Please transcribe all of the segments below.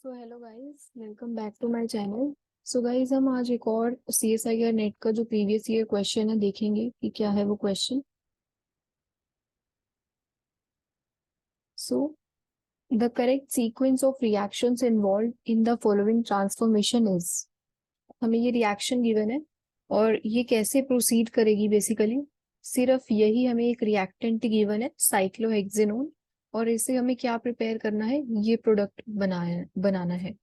So hello guys, welcome back to my channel. So guys, हम आज एक और CSIR नेट का जो प्रीवियस ईयर क्वेश्चन है देखेंगे कि क्या है वो question. So the correct sequence of reactions involve in the following transformation is. हमें ये रिएक्शन गिवन है और ये कैसे प्रोसीड करेगी बेसिकली। सिर्फ यही हमें एक रिएक्टेंट गिवन है, साइक्लोहेक्सेनोन, और इसे हमें क्या प्रिपेयर करना है, ये प्रोडक्ट बनाना है।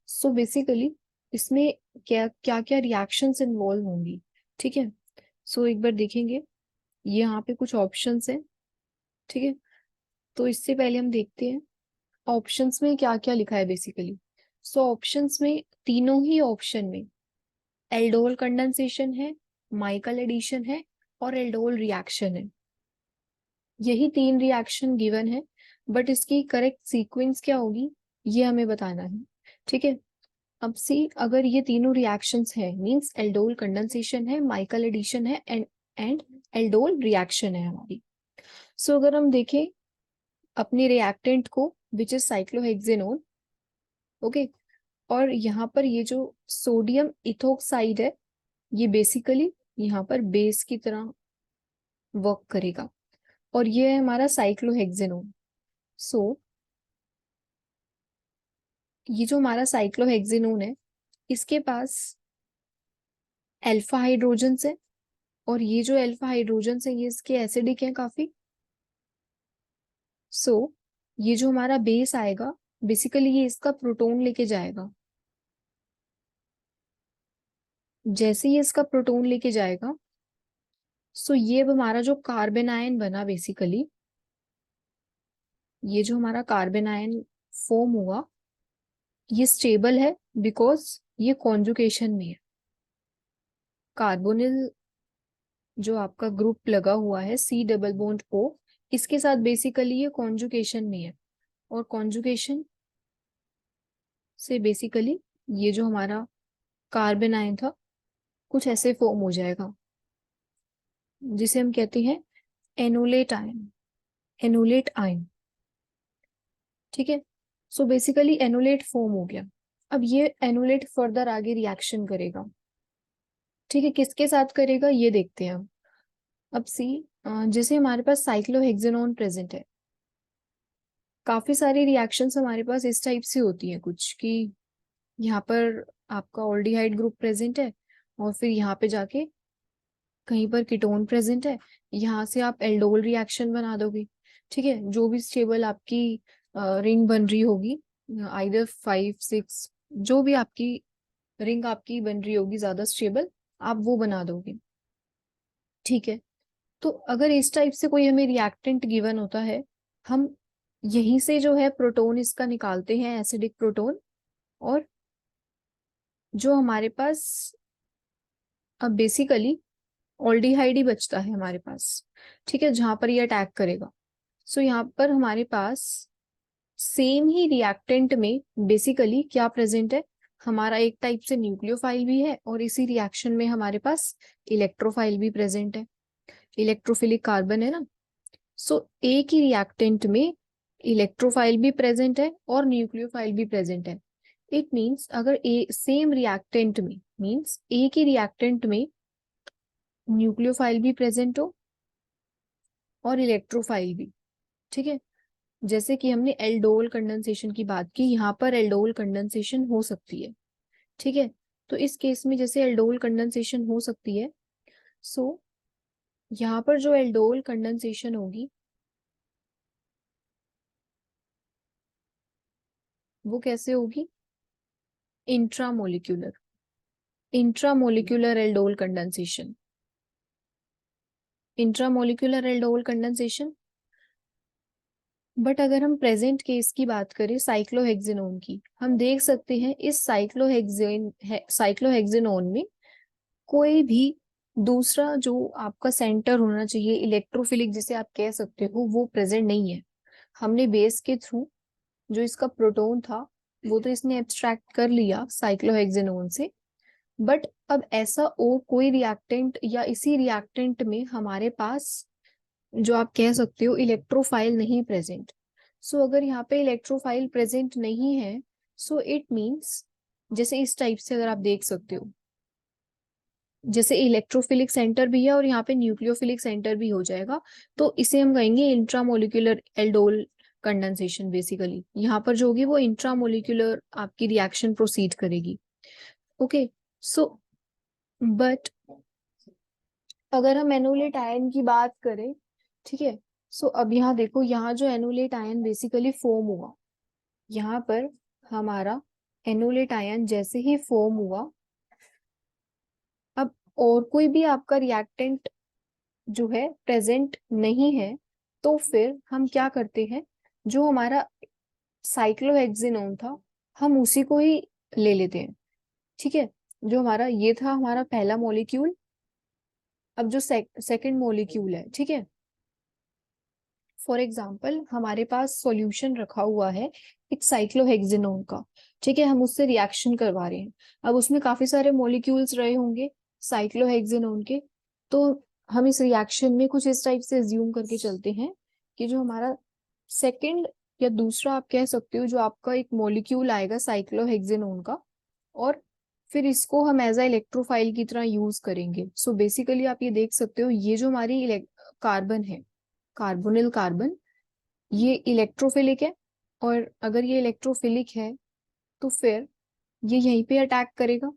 सो बेसिकली इसमें क्या क्या क्या रिएक्शंस इन्वॉल्व होंगी। ठीक है, सो एक बार देखेंगे। ये यहाँ पे कुछ ऑप्शंस हैं। ठीक है, तो इससे पहले हम देखते हैं ऑप्शंस में क्या क्या लिखा है बेसिकली। सो ऑप्शंस में, तीनों ही ऑप्शन में एल्डोल कंडेंसेशन है, माइकल एडिशन है और एल्डोल रिएक्शन है। यही तीन रिएक्शन गिवन है, बट इसकी करेक्ट सीक्वेंस क्या होगी ये हमें बताना है। ठीक है, अब सी, अगर ये तीनों रिएक्शंस है मींस एल्डोल कंडेंसेशन है, माइकल एडिशन है एंड एल्डोल रिएक्शन है हमारी। सो अगर हम देखें अपने रिएक्टेंट को विच इज साइक्लोहेक्सेनोन, ओके, और यहाँ पर ये जो सोडियम इथोक्साइड है ये बेसिकली यहाँ पर बेस की तरह वर्क करेगा और ये है हमारा साइक्लोहेक्सेनोन। सो ये जो हमारा साइक्लोहेक्सेनोन है इसके पास अल्फा हाइड्रोजन है, और ये जो अल्फा हाइड्रोजन है ये इसके एसिडिक है काफी। सो ये जो हमारा बेस आएगा बेसिकली ये इसका प्रोटॉन लेके जाएगा। जैसे ही इसका प्रोटॉन लेके जाएगा, सो ये अब हमारा जो कार्बन आयन बना बेसिकली, ये जो हमारा कार्बन आयन फॉर्म हुआ ये स्टेबल है बिकॉज ये कॉन्जुगेशन में है। कार्बोनिल जो आपका ग्रुप लगा हुआ है C डबल बॉन्ड O, इसके साथ बेसिकली ये कॉन्जुगेशन में है, और कॉन्जुगेशन से बेसिकली ये जो हमारा कार्बन आयन था कुछ ऐसे फॉर्म हो जाएगा जिसे हम कहते हैं एनोलेट आयन। एनोलेट आयन, ठीक है। सो बेसिकली एनोलेट फॉर्म हो गया। अब ये एनोलेट फर्दर आगे रिएक्शन करेगा। ठीक है, किसके साथ करेगा ये देखते हैं हम। अब सी, जैसे हमारे पास साइक्लोहेक्सेनोन प्रेजेंट है, काफी सारी रिएक्शंस हमारे पास इस टाइप से होती हैं कुछ कि यहाँ पर आपका ऑल्डिहाइड ग्रुप प्रेजेंट है और फिर यहाँ पे जाके कहीं पर कीटोन प्रेजेंट है, यहाँ से आप एल्डोल रिएक्शन बना दोगे। ठीक है, जो भी स्टेबल आपकी रिंग बन रही होगी, आइदर 5 6, जो भी आपकी रिंग आपकी बन रही होगी ज्यादा स्टेबल, आप वो बना दोगे। ठीक है, तो अगर इस टाइप से कोई हमें रिएक्टेंट गिवन होता है, हम यहीं से जो है प्रोटॉन इसका निकालते हैं, एसिडिक प्रोटॉन, और जो हमारे पास अब बेसिकली ऑल्डिहाइड ही बचता है हमारे पास। ठीक है, जहां पर ये अटैक करेगा। सो यहाँ पर हमारे पास सेम ही रिएक्टेंट में बेसिकली क्या प्रेजेंट है, हमारा एक टाइप से न्यूक्लियोफाइल भी है और इसी रिएक्शन में हमारे पास इलेक्ट्रोफाइल भी प्रेजेंट है। इलेक्ट्रोफिलिक कार्बन है ना। सो एक ही रिएक्टेंट में इलेक्ट्रोफाइल भी प्रेजेंट है और न्यूक्लियोफाइल भी प्रेजेंट है। इट मीन्स अगर सेम रिएक्टेंट में, मीन्स एक ही रिएक्टेंट में न्यूक्लियोफाइल भी प्रेजेंट हो और इलेक्ट्रोफाइल भी। ठीक है, जैसे कि हमने एल्डोल कंडेंसेशन की बात की, यहाँ पर एल्डोल कंडेंसेशन हो सकती है। ठीक है, तो इस केस में जैसे एल्डोल कंडेंसेशन हो सकती है, सो यहाँ पर जो एल्डोल कंडेंसेशन होगी वो कैसे होगी, intramolecular. Intramolecular aldol condensation, intramolecular aldol condensation. But अगर हम प्रेजेंट केस की बात करें साइक्लोहेक्सेनोन की, हम देख सकते हैं इस साइक्लोहेक्सेनोन में कोई भी दूसरा जो आपका सेंटर होना चाहिए इलेक्ट्रोफिलिक जिसे आप कह सकते हो वो प्रेजेंट नहीं है। हमने बेस के थ्रू जो इसका प्रोटॉन था वो तो इसने एब्स्ट्रैक्ट कर लिया साइक्लोहेक्सेनोन से, बट अब ऐसा और कोई रिएक्टेंट या इसी रिएक्टेंट में हमारे पास जो आप कह सकते हो इलेक्ट्रोफाइल नहीं प्रेजेंट। सो अगर यहाँ पे इलेक्ट्रोफाइल प्रेजेंट नहीं है सो इट मीन्स जैसे इस टाइप से अगर आप देख सकते हो, जैसे इलेक्ट्रोफिलिक सेंटर भी है और यहाँ पे न्यूक्लियोफिलिक सेंटर भी हो जाएगा, तो इसे हम कहेंगे इंट्रामोलिकुलर एल्डोल कंडेंसेशन। बेसिकली यहाँ पर जो होगी वो इंट्रामोलिकुलर आपकी रिएक्शन प्रोसीड करेगी। ओके, सो बट अगर हम एनोलेट आयन की बात करें, ठीक है, सो अब यहाँ देखो, यहाँ जो एनोलेट आयन बेसिकली फॉर्म हुआ, यहाँ पर हमारा एनोलेट आयन जैसे ही फॉर्म हुआ, अब और कोई भी आपका रिएक्टेंट जो है प्रेजेंट नहीं है, तो फिर हम क्या करते हैं, जो हमारा साइक्लोहेक्सिनोन था हम उसी को ही ले लेते हैं। ठीक है, जो हमारा ये था हमारा पहला मॉलिक्यूल, अब जो सेकंड मॉलिक्यूल है, ठीक है, फॉर एग्जाम्पल हमारे पास सॉल्यूशन रखा हुआ है एक साइक्लोहेक्सिनोन का, ठीक है, हम उससे रिएक्शन करवा रहे हैं। अब उसमें काफी सारे मॉलिक्यूल्स रहे होंगे साइक्लोहेक्सिनोन के, तो हम इस रिएक्शन में कुछ इस टाइप से एज्यूम करके चलते हैं कि जो हमारा सेकंड या दूसरा आप कह सकते हो जो आपका एक मॉलिक्यूल आएगा साइक्लोहेक्सिनोन का, और फिर इसको हम एज अ इलेक्ट्रोफाइल की तरह यूज करेंगे। सो बेसिकली आप ये देख सकते हो, ये जो हमारी कार्बन है, कार्बोनिल कार्बन, ये इलेक्ट्रोफिलिक है, और अगर ये इलेक्ट्रोफिलिक है तो फिर ये यहीं पे अटैक करेगा।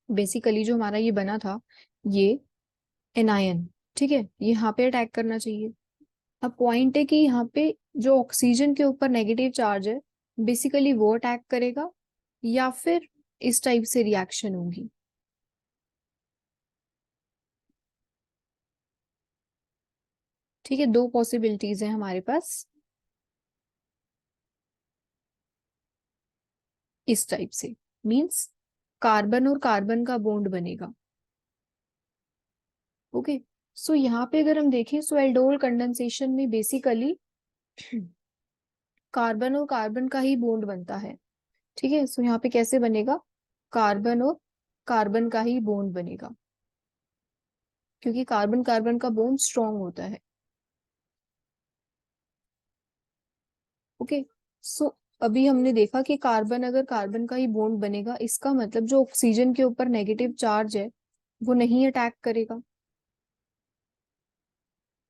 बेसिकली जो हमारा ये बना था ये एनायन, ठीक है, ये यहाँ पे अटैक करना चाहिए। अब पॉइंट है कि यहाँ पे जो ऑक्सीजन के ऊपर नेगेटिव चार्ज है बेसिकली वो अटैक करेगा, या फिर इस टाइप से रिएक्शन होगी। ठीक है, दो पॉसिबिलिटीज है हमारे पास, इस टाइप से, मींस कार्बन और कार्बन का बॉन्ड बनेगा। ओके, सो यहाँ पे अगर हम देखें, सो एल्डोल कंडेंसेशन में बेसिकली कार्बन और कार्बन का ही बॉन्ड बनता है। ठीक है, सो यहाँ पे कैसे बनेगा, कार्बन और कार्बन का ही बॉन्ड बनेगा, क्योंकि कार्बन कार्बन का बॉन्ड स्ट्रॉन्ग होता है। ओके, सो अभी हमने देखा कि कार्बन अगर कार्बन का ही बॉन्ड बनेगा, इसका मतलब जो ऑक्सीजन के ऊपर नेगेटिव चार्ज है वो नहीं अटैक करेगा।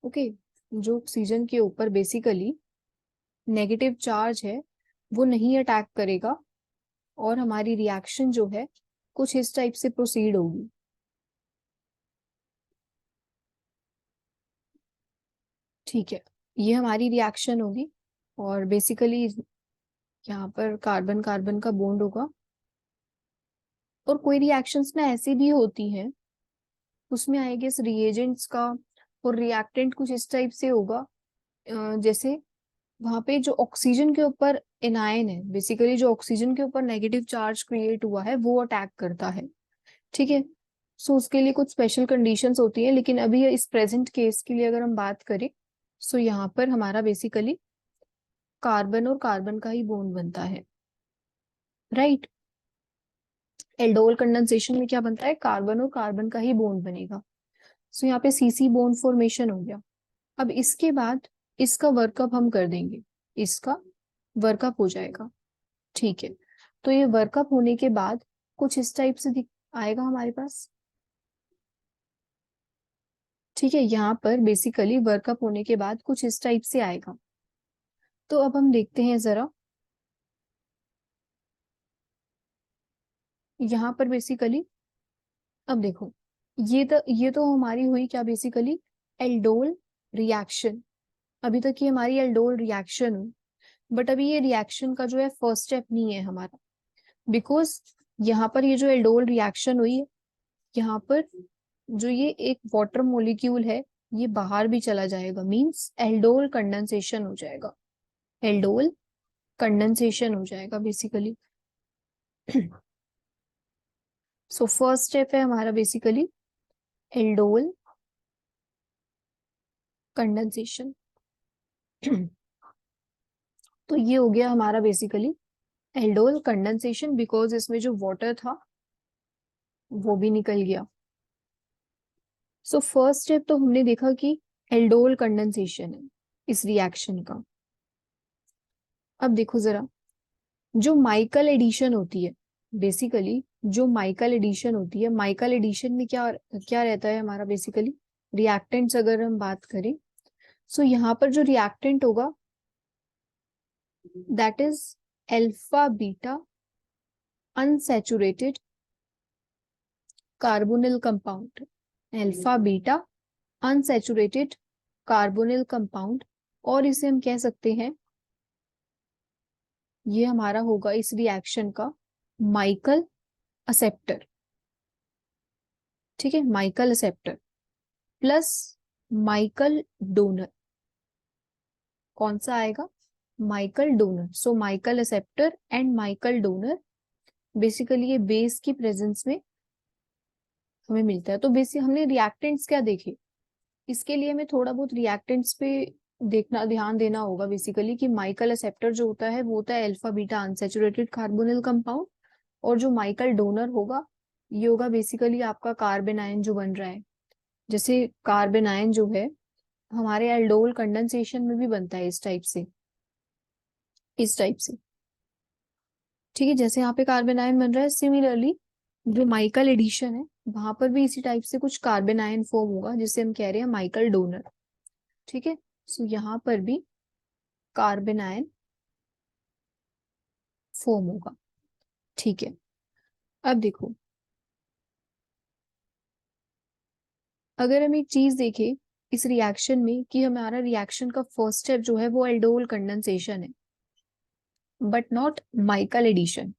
ओके, जो ऑक्सीजन के ऊपर बेसिकली नेगेटिव चार्ज है वो नहीं अटैक करेगा, और हमारी रिएक्शन जो है कुछ इस टाइप से प्रोसीड होगी। ठीक है, ये हमारी रिएक्शन होगी, और बेसिकली यहाँ पर कार्बन कार्बन का बॉन्ड होगा। और कोई रिएक्शंस ना ऐसी भी होती हैं, उसमें आई गेस रिएजेंट्स का और रिएक्टेंट कुछ इस टाइप से होगा, जैसे वहां पे जो ऑक्सीजन के ऊपर एनायन है, बेसिकली जो ऑक्सीजन के ऊपर नेगेटिव चार्ज क्रिएट हुआ है वो अटैक करता है। ठीक है, सो उसके लिए कुछ स्पेशल कंडीशंस होती है, लेकिन अभी इस प्रेजेंट केस के लिए अगर हम बात करें, सो यहाँ पर हमारा बेसिकली कार्बन और कार्बन का ही बॉन्ड बनता है, राइट। एल्डोल कंडेंसेशन में क्या बनता है, कार्बन और कार्बन का ही बॉन्ड बनेगा। सो यहाँ पे सीसी बॉन्ड फॉर्मेशन हो गया। अब इसके बाद इसका वर्कअप हम कर देंगे, इसका वर्कअप हो जाएगा। ठीक है, तो ये वर्कअप होने के बाद कुछ इस टाइप से आएगा हमारे पास। ठीक है, यहाँ पर बेसिकली वर्कअप होने के बाद कुछ इस टाइप से आएगा। तो अब हम देखते हैं जरा, यहाँ पर बेसिकली अब देखो, ये तो हमारी हुई क्या, बेसिकली एल्डोल रिएक्शन। अभी तक ये हमारी एल्डोल रिएक्शन हुई, बट अभी ये रिएक्शन का जो है फर्स्ट स्टेप नहीं है हमारा, बिकॉज यहाँ पर ये जो एल्डोल रिएक्शन हुई है, यहाँ पर जो ये एक वाटर मोलिक्यूल है ये बाहर भी चला जाएगा, मींस एल्डोल कंडेंसेशन हो जाएगा, एल्डोल कंडेंसेशन हो जाएगा बेसिकली। सो फर्स्ट स्टेप है हमारा बेसिकली एल्डोल कंडेंसेशन। तो ये हो गया हमारा बेसिकली एल्डोल कंडेंसेशन, बिकॉज इसमें जो वाटर था वो भी निकल गया। सो फर्स्ट स्टेप तो हमने देखा कि एल्डोल कंडेंसेशन है इस रिएक्शन का। अब देखो जरा, जो माइकल एडिशन होती है, बेसिकली जो माइकल एडिशन होती है, माइकल एडिशन में क्या क्या रहता है हमारा बेसिकली, रिएक्टेंट्स अगर हम बात करें, सो यहाँ पर जो रिएक्टेंट होगा that is alpha beta unsaturated carbonyl compound, alpha beta unsaturated carbonyl compound, और इसे हम कह सकते हैं ये हमारा होगा इस रिएक्शन का माइकल असेप्टर। ठीक है, Michael acceptor plus Michael donor, कौन सा आएगा, Michael donor. So Michael acceptor and Michael donor basically ये बेस की प्रेजेंस में हमें मिलता है। तो बेसिक हमने रिएक्टेंट्स क्या देखे, इसके लिए हमें थोड़ा बहुत रिएक्टेंट्स पे देखना, ध्यान देना होगा बेसिकली कि माइकल असेप्टर जो होता है वो होता है alpha beta unsaturated carbonyl compound, और जो माइकल डोनर होगा ये होगा बेसिकली आपका कार्बन आयन जो बन रहा है। जैसे कार्बन आयन जो है हमारे एल्डोल कंडेंसेशन में भी बनता है इस टाइप से, इस टाइप से। ठीक है, जैसे यहाँ पे कार्बन आयन बन रहा है, सिमिलरली जो माइकल एडिशन है वहां पर भी इसी टाइप से कुछ कार्बन आयन फॉर्म होगा जिसे हम कह रहे हैं माइकल डोनर। ठीक है, सो यहाँ पर भी कार्बन आयन फॉर्म होगा। ठीक है, अब देखो अगर हम एक चीज देखें इस रिएक्शन में कि हमारा रिएक्शन का फर्स्ट स्टेप जो है वो एल्डोल कंडेंसेशन है बट नॉट माइकल एडिशन,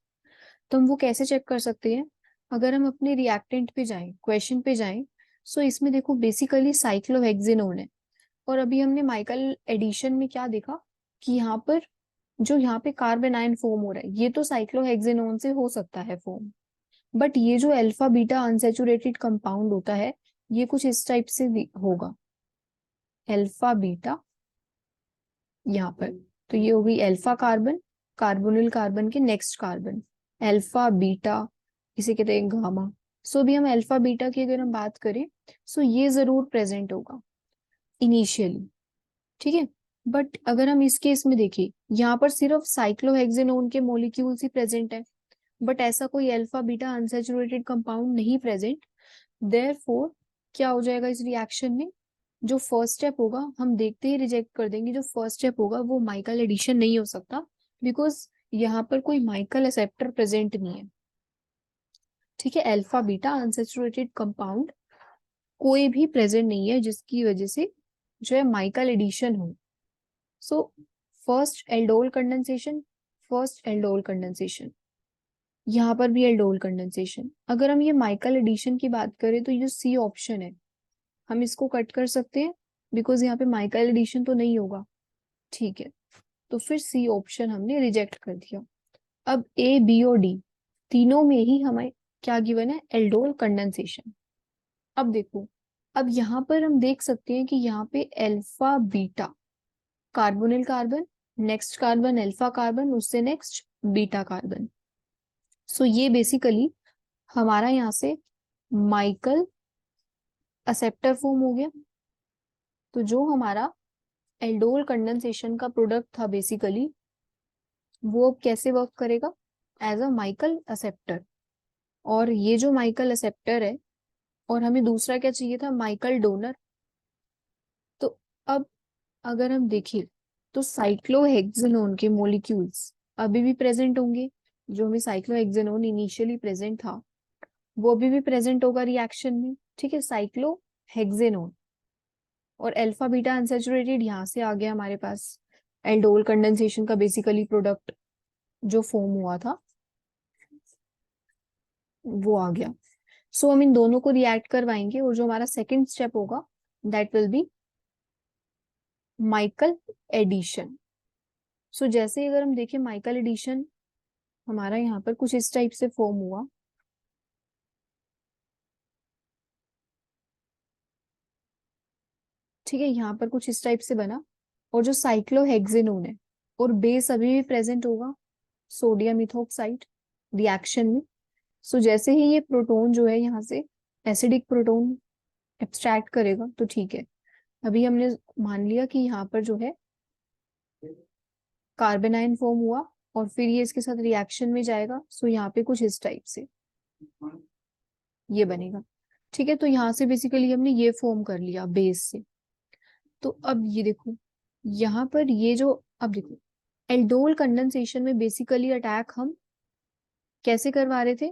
तो हम वो कैसे चेक कर सकते हैं, अगर हम अपने रिएक्टेंट पे जाएं, क्वेश्चन पे जाएं, सो इसमें देखो बेसिकली साइक्लोहेक्सेनोन है, और अभी हमने माइकल एडिशन में क्या देखा कि यहाँ पर जो यहाँ पे कार्बन आयन फॉर्म हो रहा है ये तो साइक्लोहेक्सेनोन से हो सकता है फॉर्म, बट ये जो अल्फा बीटा अनसैचुरेटेड कंपाउंड होता है ये कुछ इस टाइप से होगा, अल्फा बीटा यहाँ पर, तो ये होगी अल्फा कार्बन, कार्बोनिल कार्बन के नेक्स्ट कार्बन, अल्फा बीटा, इसे कहते हैं गामा। सो भी हम अल्फा बीटा की अगर हम बात करें सो ये जरूर प्रेजेंट होगा इनिशियली। ठीक है, बट अगर हम इस केस में देखें यहाँ पर सिर्फ साइक्लोहेक्सेनोन के मॉलिक्यूल्स ही प्रेजेंट है, बट ऐसा कोई अल्फा बीटा अनसैचुरेटेड कंपाउंड नहीं प्रेजेंट। देयरफॉर क्या हो जाएगा इस रिएक्शन में, जो फर्स्ट स्टेप होगा हम देखते ही रिजेक्ट कर देंगे, जो फर्स्ट स्टेप होगा वो माइकल एडिशन नहीं हो सकता, बिकॉज यहाँ पर कोई माइकल एक्सेप्टर प्रेजेंट नहीं है। ठीक है, अल्फा बीटा अनसैचुरेटेड कंपाउंड कोई भी प्रेजेंट नहीं है जिसकी वजह से जो है माइकल एडिशन हो। So first aldol condensation, first aldol condensation, यहाँ पर भी एल्डोल कंडेंसेशन। अगर हम ये माइकल एडिशन की बात करें तो ये जो सी ऑप्शन है हम इसको कट कर सकते हैं, बिकॉज यहाँ पे माइकल एडिशन तो नहीं होगा। ठीक है, तो फिर सी ऑप्शन हमने रिजेक्ट कर दिया। अब ए बी और डी तीनों में ही हमें क्या गिवन है, एल्डोल कंडेंसेशन। अब देखो, अब यहाँ पर हम देख सकते हैं कि यहाँ पे alpha beta carbonyl carbon, next carbon alpha carbon, उससे नेक्स्ट बीटा कार्बन। सो ये बेसिकली हमारा यहाँ से माइकल एक्सेप्टर फॉर्म हो गया। तो जो हमारा एल्डोल कंडेंसेशन का प्रोडक्ट था बेसिकली वो अब कैसे वर्क करेगा, एज अ माइकल एक्सेप्टर। और ये जो माइकल एक्सेप्टर है, और हमें दूसरा क्या चाहिए था, माइकल डोनर। तो अब अगर हम देखें तो साइक्लोहेक्सेनोन के मॉलिक्यूल्स अभी भी प्रेजेंट होंगे, जो हमें साइक्लोहेक्सेनोन इनिशियली प्रेजेंट था वो अभी भी प्रेजेंट होगा रिएक्शन में। ठीक है, साइक्लोहेक्सेनोन और अल्फा बीटा अनसैचुरेटेड यहाँ से आ गया हमारे पास एल्डोल कंडेंसेशन का बेसिकली प्रोडक्ट जो फॉर्म हुआ था वो आ गया। सो हम इन दोनों को रिएक्ट करवाएंगे और जो हमारा सेकंड स्टेप होगा that will be Michael addition. So जैसे ही अगर हम देखें माइकल एडिशन हमारा यहाँ पर कुछ इस टाइप से फॉर्म हुआ। ठीक है, यहाँ पर कुछ इस टाइप से बना, और जो साइक्लोहेक्सेनोन है और बेस अभी भी प्रेजेंट होगा सोडियम इथोक्साइड रिएक्शन में। सो जैसे ही ये प्रोटोन जो है यहाँ से एसिडिक प्रोटोन एब्स्ट्रैक्ट करेगा तो ठीक है, अभी हमने मान लिया कि यहाँ पर जो है कार्बन आयन फॉर्म हुआ और फिर ये इसके साथ रिएक्शन में जाएगा। सो यहाँ पे कुछ इस टाइप से ये बनेगा। ठीक है, तो यहाँ से बेसिकली हमने ये फॉर्म कर लिया बेस से। तो अब ये देखो यहाँ पर ये जो, अब देखो एल्डोल कंडेंसेशन में बेसिकली अटैक हम कैसे करवा रहे थे,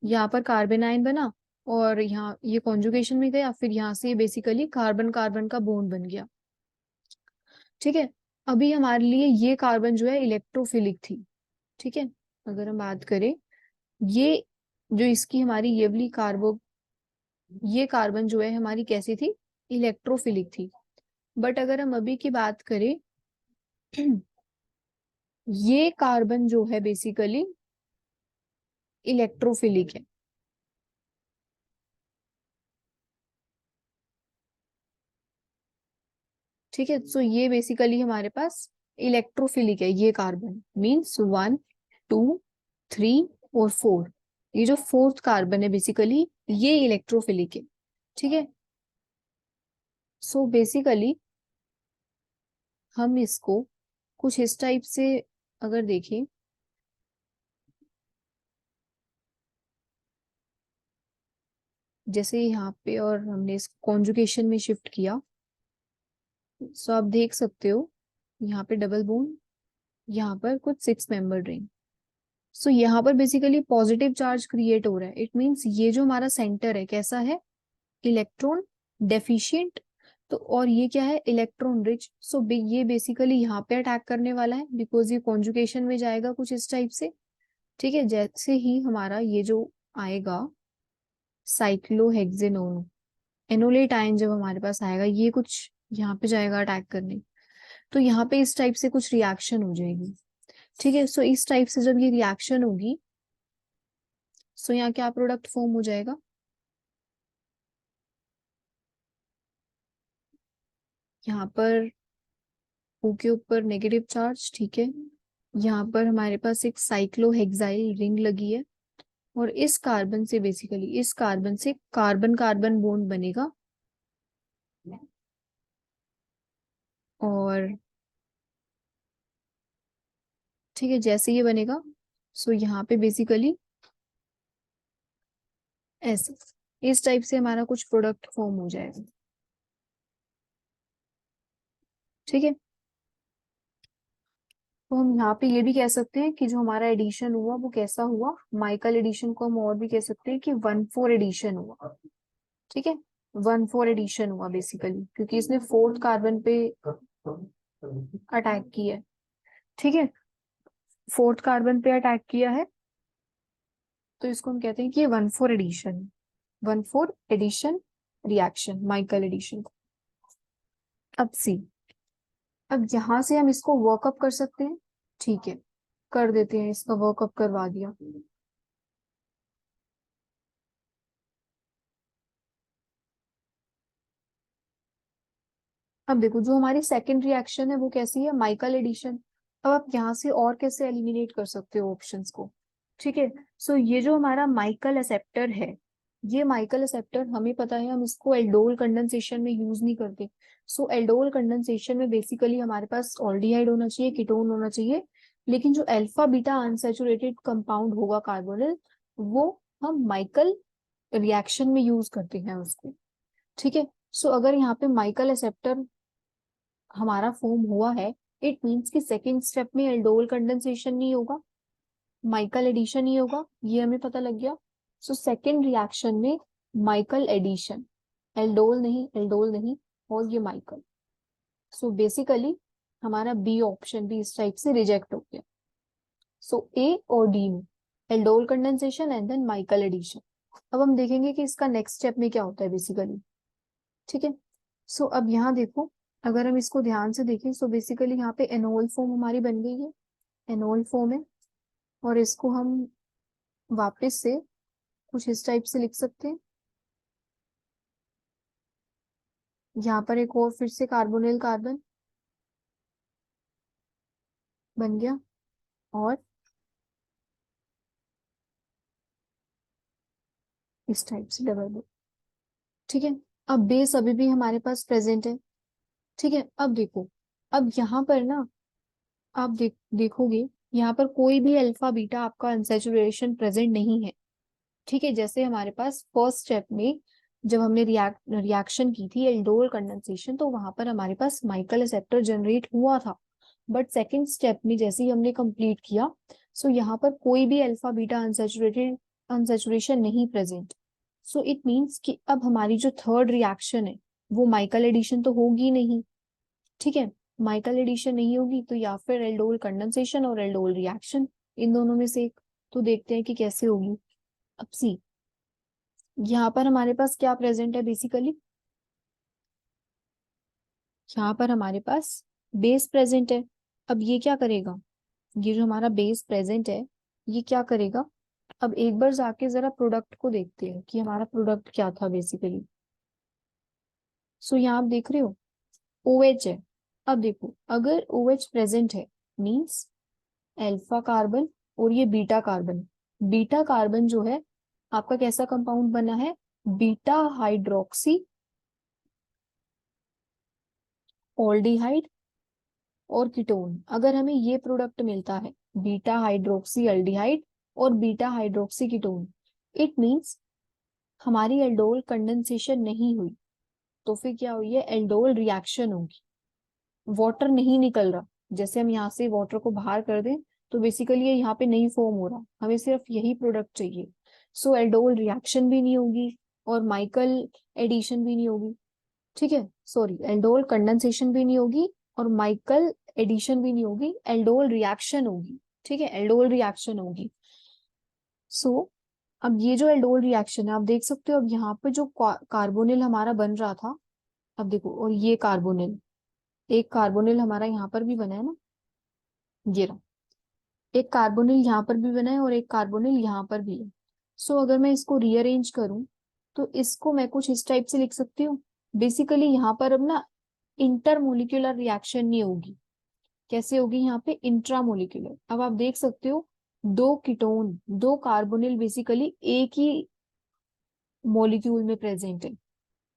यहाँ पर कार्बन आयन बना और यहाँ ये कॉन्जुगेशन में गया, फिर यहाँ से बेसिकली कार्बन कार्बन का बॉन्ड बन गया। ठीक है, अभी हमारे लिए ये कार्बन जो है इलेक्ट्रोफिलिक थी। ठीक है, अगर हम बात करें ये जो इसकी हमारी ये वाली ये कार्बन जो है हमारी कैसी थी, इलेक्ट्रोफिलिक थी। बट अगर हम अभी की बात करें ये कार्बन जो है बेसिकली इलेक्ट्रोफिलिक है। ठीक है, सो ये बेसिकली हमारे पास इलेक्ट्रोफिलिक है। ये कार्बन मीन्स 1 2 3 और 4, ये जो फोर्थ कार्बन है बेसिकली ये इलेक्ट्रोफिलिक है। ठीक है, सो बेसिकली हम इसको कुछ इस टाइप से अगर देखें, जैसे यहाँ पे और हमने इस कॉन्जुगेशन में शिफ्ट किया, सो आप देख सकते हो यहाँ पे डबल बॉन्ड, यहाँ पर कुछ 6 मेंबर रिंग। सो यहाँ पर बेसिकली पॉजिटिव चार्ज क्रिएट हो रहा है। इट मीन्स ये जो हमारा सेंटर है कैसा है, इलेक्ट्रॉन डेफिशिएंट। तो और ये क्या है, इलेक्ट्रॉन रिच। सो ये बेसिकली यहाँ पे अटैक करने वाला है बिकॉज ये कॉन्जुगेशन में जाएगा कुछ इस टाइप से। ठीक है, जैसे ही हमारा ये जो आएगा साइक्लोहेक्सेनोन, एनोलेट आयन जब हमारे पास आएगा ये कुछ यहाँ पे जाएगा अटैक करने, तो यहाँ पे इस टाइप से कुछ रिएक्शन हो जाएगी। ठीक है, सो इस टाइप से जब ये रिएक्शन होगी, सो यहाँ क्या प्रोडक्ट फॉर्म हो जाएगा, यहाँ पर O के ऊपर नेगेटिव चार्ज। ठीक है, यहाँ पर हमारे पास एक साइक्लोहेक्साइल रिंग लगी है और इस कार्बन से बेसिकली इस कार्बन से कार्बन कार्बन बॉन्ड बनेगा और ठीक है, जैसे ये बनेगा सो यहाँ पे बेसिकली ऐसे इस टाइप से हमारा कुछ प्रोडक्ट फॉर्म हो जाएगा। ठीक है, तो हम यहाँ पे ये भी कह सकते हैं कि जो हमारा एडिशन हुआ वो कैसा हुआ, माइकल एडिशन को हम और भी कह सकते हैं कि 1,4 एडिशन हुआ। ठीक है, 1,4 एडिशन हुआ बेसिकली क्योंकि इसने फोर्थ कार्बन पे अटैक किया है। ठीक है, फोर्थ कार्बन पे अटैक किया है, तो इसको हम कहते हैं कि ये 1,4 addition, 1,4 addition reaction, Michael addition. अब सी, अब यहां से हम इसको वर्कअप कर सकते हैं। ठीक है, कर देते हैं, इसका वर्कअप करवा दिया। अब देखो जो हमारी सेकेंड रिएक्शन है वो कैसी है, माइकल एडिशन। अब आप यहाँ से और कैसे एलिमिनेट कर सकते हो ऑप्शंस को। ठीक है, सो ये जो हमारा माइकल एक्सेप्टर है, ये माइकल एक्सेप्टर हमें पता है हम इसको एल्डोल कंडेंसेशन में यूज नहीं करते। सो एल्डोल कंडेंसेशन में बेसिकली हमारे पास ऑल्डिहाइड होना चाहिए, कीटोन होना चाहिए, लेकिन जो अल्फा बीटा अनसैचुरेटेड कंपाउंड होगा कार्बोनिल, वो हम माइकल रिएक्शन में यूज करते हैं उसको। ठीक है, सो अगर यहाँ पे माइकल एक्सेप्टर हमारा फॉर्म हुआ है, इट मीन्स कि सेकेंड स्टेप में एल्डोल कंडेंसेशन नहीं होगा, माइकल एडिशन ही होगा, ये हमें पता लग गया। सो सेकेंड रिएक्शन में माइकल एडिशन, एल्डोल नहीं, एल्डोल नहीं, और ये माइकल। सो बेसिकली हमारा बी ऑप्शन भी इस टाइप से रिजेक्ट हो गया। सो ए और डी में aldol condensation and then Michael addition. अब हम देखेंगे कि इसका नेक्स्ट स्टेप में क्या होता है बेसिकली। ठीक है, सो अब यहाँ देखो, अगर हम इसको ध्यान से देखें सो बेसिकली यहाँ पे एनोल फॉर्म हमारी बन गई है, एनोल फॉर्म है, और इसको हम वापस से कुछ इस टाइप से लिख सकते हैं। यहाँ पर एक और फिर से कार्बोनिल कार्बन बन गया और इस टाइप से डबल बॉन्ड। ठीक है, अब बेस अभी भी हमारे पास प्रेजेंट है। ठीक है, अब देखो, अब यहाँ पर ना आप देखोगे यहाँ पर कोई भी अल्फा बीटा आपका अनसैचुरेशन प्रेजेंट नहीं है। ठीक है, जैसे हमारे पास फर्स्ट स्टेप में जब हमने रिएक्शन की थी एल्डोल कंडेंसेशन, तो वहां पर हमारे पास माइकल एसेप्टर जनरेट हुआ था। बट सेकंड स्टेप में जैसे ही हमने कंप्लीट किया, सो यहाँ पर कोई भी अल्फा बीटा अनसैचुरेशन नहीं प्रेजेंट। सो इट मीन्स कि अब हमारी जो थर्ड रिएक्शन है वो माइकल एडिशन तो होगी नहीं। ठीक है, माइकल एडिशन नहीं होगी तो या फिर एल्डोल कंडेंसेशन और एल्डोल रिएक्शन, इन दोनों में से एक। तो देखते हैं कि कैसे होगी। अब सी, यहाँ पर हमारे पास क्या प्रेजेंट है बेसिकली, यहाँ पर हमारे पास बेस प्रेजेंट है। अब ये क्या करेगा, ये जो हमारा बेस प्रेजेंट है ये क्या करेगा। अब एक बार जाके जरा प्रोडक्ट को देखते हैं कि हमारा प्रोडक्ट क्या था बेसिकली। सो यहाँ आप देख रहे हो OH है। अब देखो, अगर OH प्रेजेंट है मीन्स अल्फा कार्बन और ये बीटा कार्बन। बीटा कार्बन जो है आपका कैसा कंपाउंड बना है, बीटा हाइड्रोक्सी ऑल्डिहाइड और कीटोन। अगर हमें ये प्रोडक्ट मिलता है बीटा हाइड्रोक्सी एल्डिहाइड और beta hydroxy ketone, it means हमारी एल्डोल कंडेंसेशन नहीं हुई, तो फिर क्या हुई है, एल्डोल रिएक्शन होगी। वाटर नहीं निकल रहा, जैसे हम यहाँ से वाटर को बाहर कर दें तो बेसिकली ये यहाँ पे नहीं फॉर्म हो रहा, हमें सिर्फ यही प्रोडक्ट चाहिए। सो एल्डोल रिएक्शन भी नहीं होगी और माइकल एडिशन भी नहीं होगी। ठीक है, सॉरी, एल्डोल कंडेंसेशन भी नहीं होगी और माइकल एडिशन भी नहीं होगी, एल्डोल रिएक्शन होगी। ठीक है, एल्डोल रिएक्शन होगी। सो अब ये जो एल्डोल रिएक्शन है आप देख सकते हो, अब यहाँ पे जो कार्बोनिल हमारा बन रहा था, अब देखो, और ये कार्बोनिल, एक कार्बोनिल हमारा यहाँ पर भी बना है ना, ये रहा, एक कार्बोनिल यहाँ पर भी बना है और एक कार्बोनिल यहाँ पर भी है। सो अगर मैं इसको रीअरेंज करूं तो इसको मैं कुछ इस टाइप से लिख सकती हूँ। बेसिकली यहाँ पर अब ना इंटरमोलिक्यूलर रिएक्शन नहीं होगी। कैसे होगी, यहाँ पे इंट्रामोलिक्यूलर। अब आप देख सकते हो दो कीटोन, दो कार्बोनिल बेसिकली एक ही मॉलिक्यूल में प्रेजेंट है।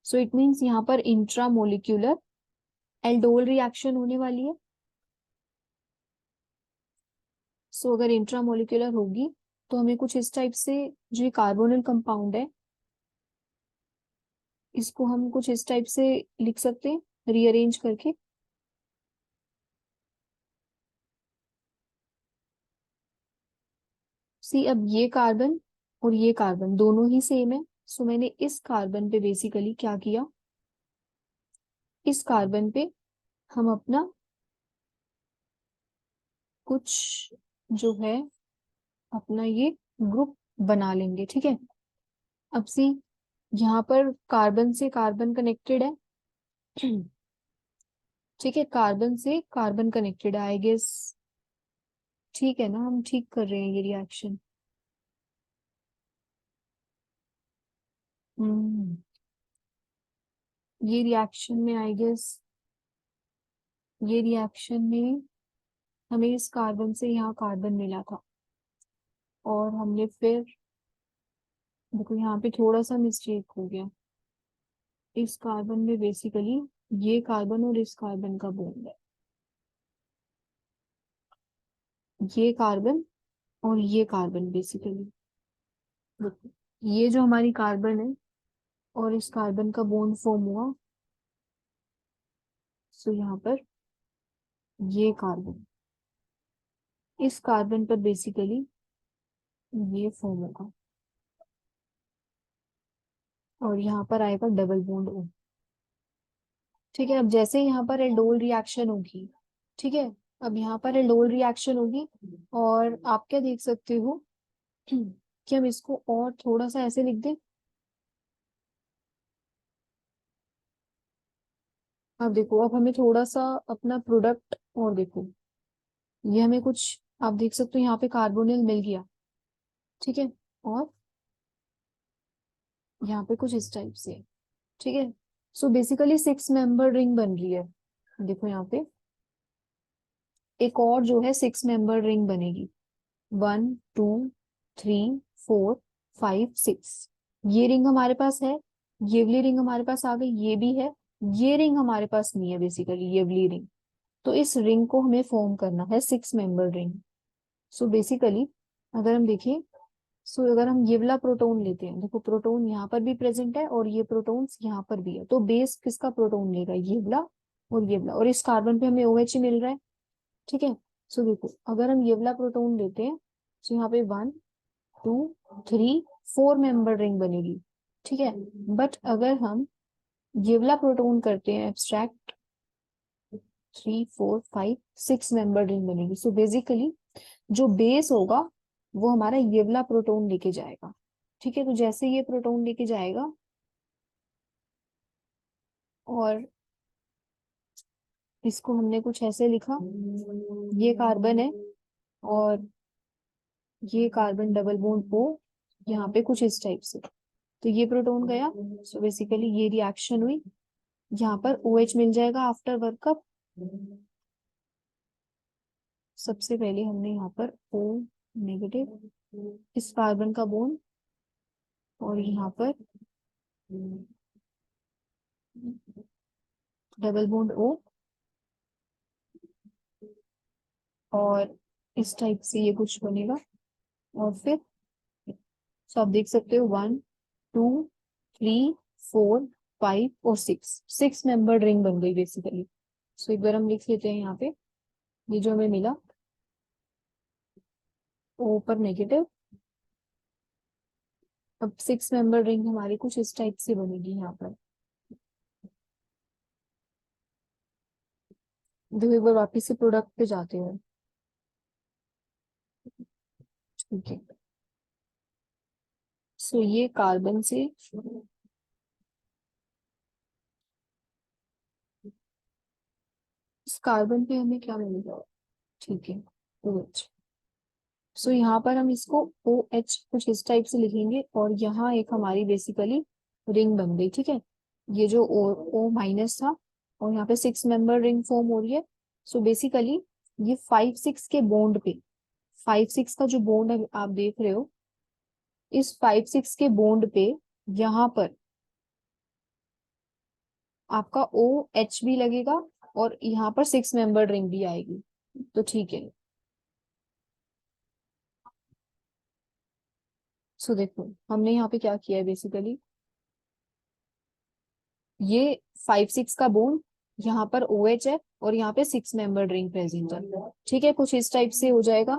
सो इट मीन्स यहाँ पर इंट्रामोलिक्यूलर एल्डोल रिएक्शन होने वाली है। सो अगर इंट्रामोलिक्यूलर होगी तो हमें कुछ इस टाइप से, जो ये कार्बोनिल कंपाउंड है इसको हम कुछ इस टाइप से लिख सकते हैं रीअरेंज करके। सी, अब ये कार्बन और ये कार्बन दोनों ही सेम है। सो मैंने इस कार्बन पे बेसिकली क्या किया, इस कार्बन पे हम अपना कुछ जो है अपना ये ग्रुप बना लेंगे। ठीक है, अब सी, यहाँ पर कार्बन से कार्बन कनेक्टेड है। ठीक है, कार्बन से कार्बन कनेक्टेड है आई गेस। ठीक है ना, हम ठीक कर रहे हैं ये रिएक्शन। हम्म, ये रिएक्शन में आई गेस, ये रिएक्शन में हमें इस कार्बन से यहाँ कार्बन मिला था और हमने फिर, देखो यहाँ पे थोड़ा सा मिस्टेक हो गया, इस कार्बन में बेसिकली ये कार्बन और इस कार्बन का बॉन्ड है, ये कार्बन और ये कार्बन बेसिकली, देखो ये जो हमारी कार्बन है और इस कार्बन का बॉन्ड फॉर्म हुआ। सो यहाँ पर ये कार्बन, इस कार्बन पर बेसिकली ये फॉर्म होगा और यहाँ पर आएगा डबल बॉन्ड O। ठीक है, अब जैसे यहाँ पर एल्डोल रिएक्शन होगी, ठीक है, अब यहाँ पर एल्डोल रिएक्शन होगी और आप क्या देख सकते हो कि हम इसको और थोड़ा सा ऐसे लिख दें। अब देखो, अब हमें थोड़ा सा अपना प्रोडक्ट और देखो, ये हमें कुछ, आप देख सकते हो यहाँ पे कार्बोनिल मिल गया। ठीक है, और यहाँ पे कुछ इस टाइप से। ठीक है, सो बेसिकली 6 मेंबर रिंग बन रही है। देखो यहाँ पे एक और जो है 6 मेंबर रिंग बनेगी, 1 2 3 4 5 6। ये रिंग हमारे पास है, ये वाली रिंग हमारे पास आ गई, ये भी है, ये रिंग हमारे पास नहीं है बेसिकली, ये वाली रिंग। तो इस रिंग को हमें फॉर्म करना है 6 मेंबर रिंग। सो बेसिकली अगर हम देखें, सो अगर हम ये वाला प्रोटोन लेते हैं, देखो प्रोटोन यहाँ पर भी प्रेजेंट है और ये प्रोटोन्स यहाँ पर भी है, तो बेस किसका प्रोटोन लेगा, ये वाला और ये वाला, और इस कार्बन पे हमें OH ही मिल रहा है। ठीक है, सो देखो अगर हम ये वाला प्रोटोन लेते हैं तो यहाँ पे 1 2 3 4 मेंबर रिंग बनेगी। ठीक है, बट अगर हम ये वाला प्रोटोन करते हैं एब्स्ट्रैक्ट, 3 4 5 6 मेंबर रिंग बनेगी। सो बेसिकली जो बेस होगा वो हमारा ये वाला प्रोटोन लेके जाएगा। ठीक है, तो जैसे ये प्रोटोन लेके जाएगा और इसको हमने कुछ ऐसे लिखा, ये कार्बन है और ये कार्बन डबल बॉन्ड O यहाँ पे कुछ इस टाइप से, तो ये प्रोटोन गया। सो बेसिकली ये रिएक्शन हुई, यहाँ पर OH मिल जाएगा आफ्टर वर्कअप। सबसे पहले हमने यहाँ पर O नेगेटिव इस कार्बन का बॉन्ड और यहाँ पर डबल बॉन्ड O, और इस टाइप से ये कुछ बनेगा। और फिर तो आप देख सकते हो 1 2 3 4 5 और 6 मेंबर्ड रिंग बन गई बेसिकली। सो एक बार हम लिख लेते हैं यहाँ पे, ये जो हमें मिला O पर नेगेटिव, अब 6 मेंबर रिंग हमारी कुछ इस टाइप से बनेगी यहाँ पर। देखो एक बार वापिस से प्रोडक्ट पे जाते हैं। ठीक है, सो ये कार्बन से इस कार्बन पे हमें क्या मिलेगा, ठीक है OH। सो यहाँ पर हम इसको OH कुछ इस टाइप से लिखेंगे और यहाँ एक हमारी बेसिकली रिंग बन गई। ठीक है, ये जो O माइनस था और यहाँ पे 6 मेंबर रिंग फॉर्म हो रही है। सो बेसिकली ये 5 6 के बॉन्ड पे, 5 6 का जो बॉन्ड आप देख रहे हो, इस 5 6 के बॉन्ड पे यहाँ पर आपका OH भी लगेगा और यहाँ पर 6 मेंबर रिंग भी आएगी। तो ठीक है, सो देखो हमने यहाँ पे क्या किया है बेसिकली, ये 5 6 का बॉन्ड, यहाँ पर OH है और यहाँ पे 6 मेंबर रिंग प्रेजेंट है। ठीक है, कुछ इस टाइप से हो जाएगा।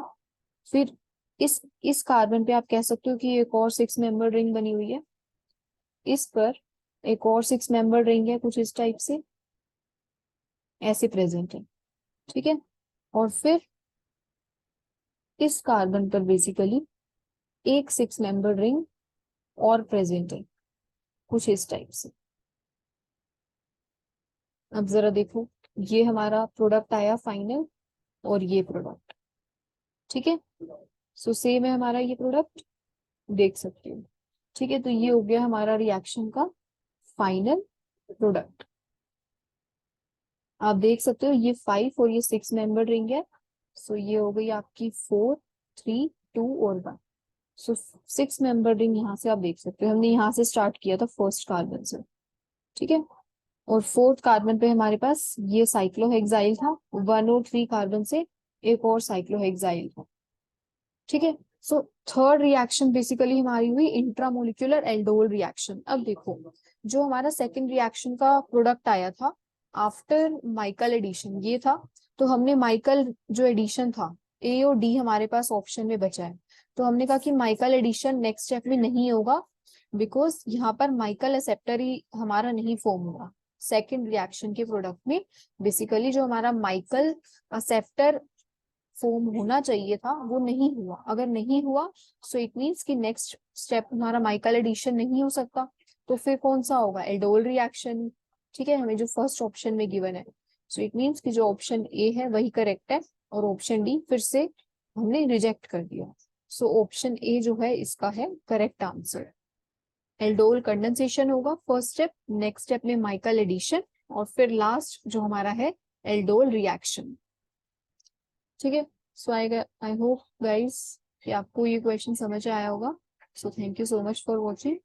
फिर इस कार्बन पे आप कह सकते हो कि एक और 6 मेंबर रिंग बनी हुई है, इस पर एक और 6 मेंबर रिंग है कुछ इस टाइप से ऐसे प्रेजेंट है। ठीक है, और फिर इस कार्बन पर बेसिकली एक 6 मेंबर रिंग और प्रेजेंट है कुछ इस टाइप से। अब जरा देखो, ये हमारा प्रोडक्ट आया फाइनल और ये प्रोडक्ट। ठीक है, सो सेम है हमारा ये प्रोडक्ट, देख सकते हो। ठीक है, तो ये हो गया हमारा रिएक्शन का फाइनल प्रोडक्ट। आप देख सकते हो ये 5 और ये 6 मेंबर रिंग है। सो ये हो गई आपकी 4 3 2 और 1। सो 6 मेंबर रिंग यहाँ से आप देख सकते हो, हमने यहाँ से स्टार्ट किया था फर्स्ट कार्बन से। ठीक है, और फोर्थ कार्बन पे हमारे पास ये साइक्लोहेक्साइल था, 1 और 3 कार्बन से एक और साइक्लोहेक्साइल था। ठीक है, सो थर्ड रिएक्शन बेसिकली हमारी हुई इंट्रामोलिक्यूलर एल्डोल रिएक्शन। अब देखो जो हमारा सेकंड रिएक्शन का प्रोडक्ट आया था आफ्टर माइकल एडिशन ये था, तो हमने माइकल जो एडिशन था A और D हमारे पास ऑप्शन में बचा है, तो हमने कहा कि माइकल एडिशन नेक्स्ट स्टेप में नहीं होगा, बिकॉज यहाँ पर माइकल एक्सेप्टर ही हमारा नहीं फॉर्म हुआ सेकेंड रिएक्शन के प्रोडक्ट में। बेसिकली जो हमारा माइकल एक्सेप्टर फॉर्म होना चाहिए था वो नहीं हुआ, अगर नहीं हुआ सो इट मीन्स कि नेक्स्ट स्टेप हमारा माइकल एडिशन नहीं हो सकता, तो फिर कौन सा होगा, एल्डोल रिएक्शन। ठीक है, हमें जो फर्स्ट ऑप्शन में गिवन है, सो इट मीन्स कि जो ऑप्शन ए है वही करेक्ट है और ऑप्शन डी फिर से हमने रिजेक्ट कर दिया। सो ऑप्शन ए जो है इसका है करेक्ट आंसर। एल्डोल कंडेंसेशन होगा फर्स्ट स्टेप, नेक्स्ट स्टेप में माइकल एडिशन और फिर लास्ट जो हमारा है एल्डोल रिएक्शन। ठीक है, सो आई होप गाइस कि आपको ये क्वेश्चन समझ आया होगा। So thank you so much for watching.